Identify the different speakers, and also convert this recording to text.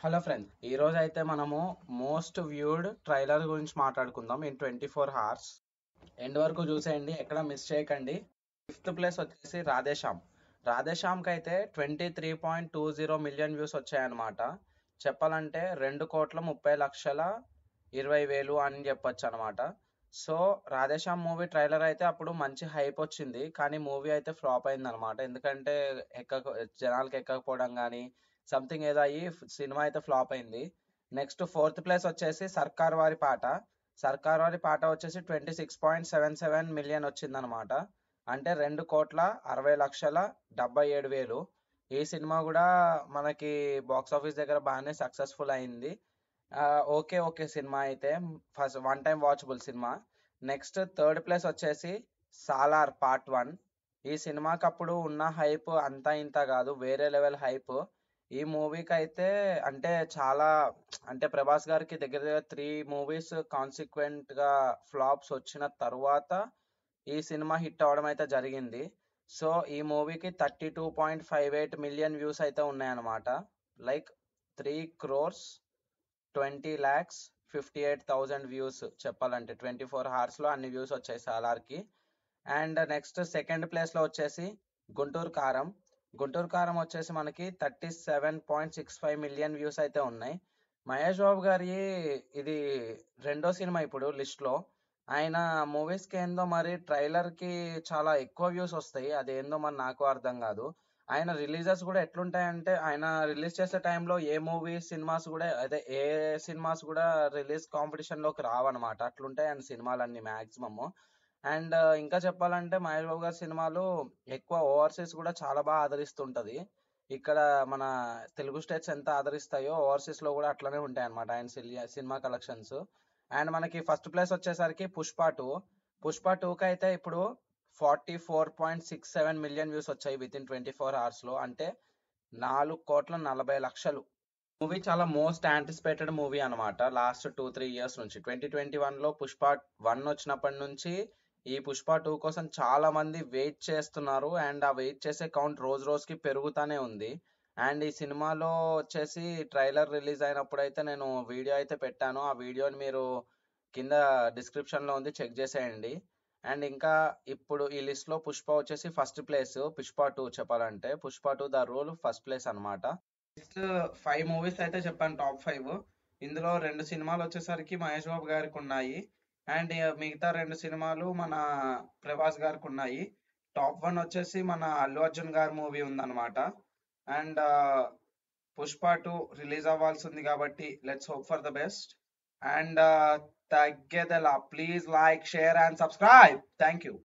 Speaker 1: Hello friends, ఈ రోజు అయితే మనము మోస్ట్ వ్యూడ్ ట్రైలర్ గురించి మాట్లాడుకుందాం ఇన్ 24 hours. ఎండ్ వరకు చూసేయండి, ఎక్కడ మిస్ చేయకండి. ఫిఫ్త్ ప్లేస్ వచ్చేసి రాధేశ్యామ్. రాధేశ్యామ్కి అయితే 23.20 మిలియన్ వ్యూస్ వచ్చాయన్నమాట. చెప్పాలంటే 2,30,20,000 అని చెప్పొచ్చు అనమాట. సో రాధేశ్యామ్ మూవీ ట్రైలర్ అయితే అప్పుడు మంచి హైప్ వచ్చింది, కానీ మూవీ అయితే ఫ్లాప్ అయింది అనమాట. ఎందుకంటే జనాలకి ఎక్కకపోవడం కానీ సంథింగ్ ఏదో అయ్యి సినిమా అయితే ఫ్లాప్ అయింది. నెక్స్ట్ ఫోర్త్ ప్లేస్ వచ్చేసి సర్కార్ వారి పాట. సర్కార్ వారి పాట వచ్చేసి 26.77 మిలియన్ వచ్చిందనమాట. అంటే 2,60,77,000. ఈ సినిమా కూడా మనకి బాక్స్ ఆఫీస్ దగ్గర బాగానే సక్సెస్ఫుల్ అయింది. ఓకే ఓకే సినిమా అయితే, first one time watchable cinema. Next third place వచ్చేసి సాలార్ పార్ట్ 1. ఈ సినిమాకి అప్పుడు ఉన్న హైప్ అంతా ఇంత కాదు, వేరే లెవెల్ హైప్. ఈ మూవీకి అయితే అంటే చాలా, అంటే ప్రభాస్ గారికి దగ్గర దగ్గర 3 మూవీస్ కాన్సిక్వెంట్ గా ఫ్లాప్స్ వచ్చిన తర్వాత ఈ సినిమా హిట్ అవడం అయితే జరిగింది. సో ఈ మూవీకి 32.58 మిలియన్ వ్యూస్ అయితే ఉన్నాయన్నమాట. Like 3,20,58,000 views. చెప్పాలంటే 24 hours లో అన్ని వ్యూస్ వచ్చాయి సాలార్కి. అండ్ నెక్స్ట్ సెకండ్ ప్లేస్ లో వచ్చేసి గుంటూరు కారం. గుంటూరు కారం వచ్చేసి మనకి 37.65 మిలియన్ వ్యూస్ అయితే ఉన్నాయి. మహేష్ బాబు గారి ఇది రెండో సినిమా ఇప్పుడు లిస్ట్ లో. ఆయన మూవీస్ కి ఏందో మరి ట్రైలర్ కి చాలా ఎక్కువ వ్యూస్ వస్తాయి, అదేందో మరి నాకు అర్థం కాదు. ఆయన రిలీజెస్ కూడా ఎట్లుంటాయంటే, ఆయన రిలీజ్ చేసే టైంలో ఏ మూవీ సినిమాస్ కూడా అదే ఏ సినిమాస్ కూడా రిలీజ్ కాంపిటీషన్ లోకి రావన్నమాట. అట్లుంటాయి ఆయన సినిమాలన్నీ మాక్సిమమ్. అండ్ ఇంకా చెప్పాలంటే మహేష్ బాబు గారి సినిమాలు ఎక్కువ ఓవర్సీస్ కూడా చాలా బాగా ఆదరిస్తుంటది. ఇక్కడ మన తెలుగు స్టేట్స్ ఎంత ఆదరిస్తాయో ఓవర్సీస్ లో కూడా అట్లనే ఉంటాయి అనమాట ఆయన సినిమా కలెక్షన్స్. అండ్ మనకి ఫస్ట్ ప్లేస్ వచ్చేసరికి పుష్ప 2. పుష్ప 2కి అయితే ఇప్పుడు 44.67 మిలియన్ వ్యూస్ వచ్చాయి విత్ ఇన్ 24 hours లో. అంటే 4,40,00,000. మూవీ చాలా మోస్ట్ యాంటిసిపేటెడ్ మూవీ అనమాట లాస్ట్ 2-3 ఇయర్స్ నుంచి. 2021లో పుష్ప 1 వచ్చినప్పటి నుంచి ఈ పుష్ప 2 కోసం చాలా మంది వెయిట్ చేస్తున్నారు. అండ్ ఆ వెయిట్ చేసే కౌంట్ రోజు రోజుకి పెరుగుతానే ఉంది. అండ్ ఈ సినిమాలో వచ్చేసి ట్రైలర్ రిలీజ్ అయినప్పుడు అయితే నేను వీడియో అయితే పెట్టాను. ఆ వీడియోని మీరు కింద డిస్క్రిప్షన్ లో ఉంది, చెక్ చేసేయండి. అండ్ ఇంకా ఇప్పుడు ఈ లిస్ట్ లో పుష్ప వచ్చేసి ఫస్ట్ ప్లేస్. పుష్ప 2 చెప్పాలంటే Pushpa 2 the rule first place అనమాట. నెక్స్ట్ 5 మూవీస్ అయితే చెప్పాను, టాప్ 5. ఇందులో 2 సినిమాలు వచ్చేసరికి మహేష్ బాబు గారికి ఉన్నాయి. అండ్ మిగతా 2 సినిమాలు మన ప్రభాస్ గారికి ఉన్నాయి. టాప్ 1 వచ్చేసి మన అల్లు అర్జున్ గారి మూవీ ఉందన్నమాట. అండ్ పుష్ప 2 రిలీజ్ అవ్వాల్సి ఉంది కాబట్టి let's hope for the best. And తగ్గేదెలా, please like, share and subscribe. Thank you.